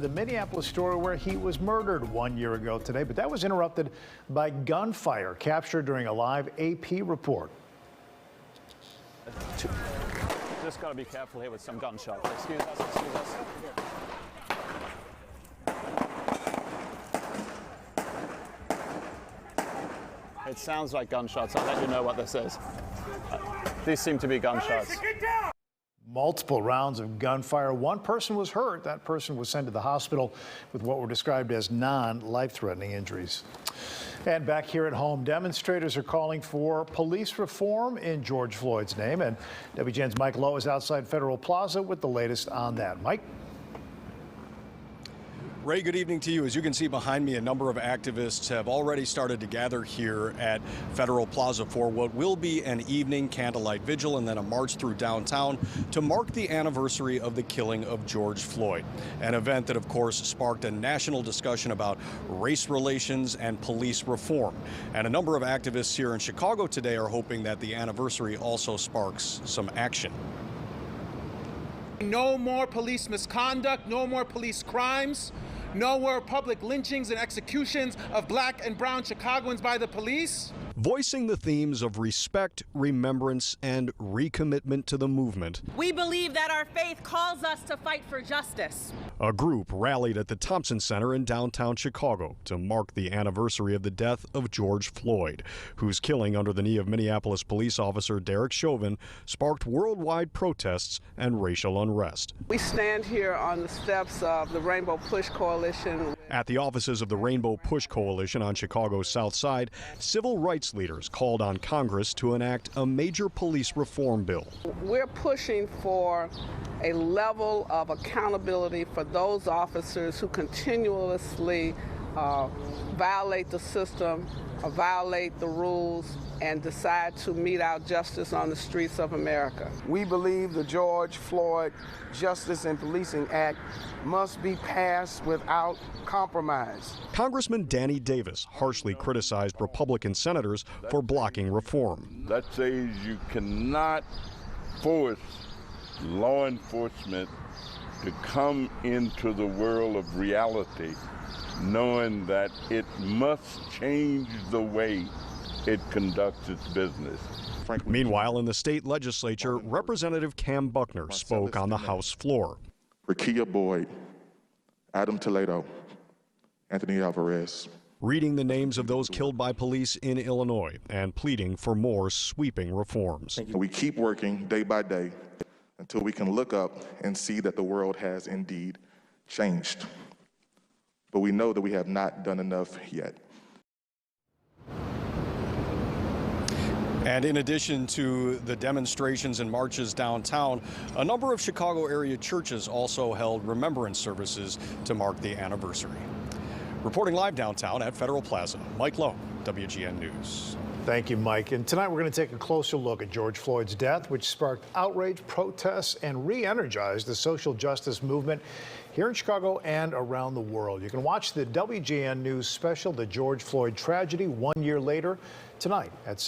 The Minneapolis story where he was murdered 1 year ago today, but that was interrupted by gunfire captured during a live AP report. Just got to be careful here with some gunshots. Excuse us. It sounds like gunshots. I'll let you know what this is. These seem to be gunshots. Multiple rounds of gunfire. One person was hurt. That person was sent to the hospital with what were described as non-life-threatening injuries. And back here at home, demonstrators are calling for police reform in George Floyd's name. And WGN's Mike Lowe is outside Federal Plaza with the latest on that. Mike? Ray, good evening to you. As you can see behind me, a number of activists have already started to gather here at Federal Plaza for what will be an evening candlelight vigil and then a march through downtown to mark the anniversary of the killing of George Floyd, an event that, of course, sparked a national discussion about race relations and police reform. And a number of activists here in Chicago today are hoping that the anniversary also sparks some action. No more police misconduct, no more police crimes, no more public lynchings and executions of black and brown Chicagoans by the police. Voicing the themes of respect, remembrance, and recommitment to the movement. We believe that our faith calls us to fight for justice. A group rallied at the Thompson Center in downtown Chicago to mark the anniversary of the death of George Floyd, whose killing under the knee of Minneapolis police officer Derek Chauvin sparked worldwide protests and racial unrest. We stand here on the steps of the Rainbow Push Coalition. At the offices of the Rainbow Push Coalition on Chicago's South Side, civil rights leaders called on Congress to enact a major police reform bill. We're pushing for a level of accountability for those officers who continuously violate the system, violate the rules, and decide to mete out justice on the streets of America. We believe the George Floyd Justice and Policing Act must be passed without compromise. Congressman Danny Davis harshly criticized Republican senators for blocking reform. That says you cannot force law enforcement to come into the world of reality knowing that it must change the way it conducts its business. Meanwhile, in the state legislature, Representative Cam Buckner spoke on the House floor. Rekia Boyd, Adam Toledo, Anthony Alvarez. Reading the names of those killed by police in Illinois and pleading for more sweeping reforms. We keep working day by day until we can look up and see that the world has indeed changed. But we know that we have not done enough yet. And in addition to the demonstrations and marches downtown, a number of Chicago area churches also held remembrance services to mark the anniversary. Reporting live downtown at Federal Plaza, Mike Lowe, WGN News. Thank you, Mike. And tonight we're going to take a closer look at George Floyd's death, which sparked outrage, protests, and re-energized the social justice movement here in Chicago and around the world. You can watch the WGN News special, The George Floyd Tragedy, 1 year later, tonight at 7.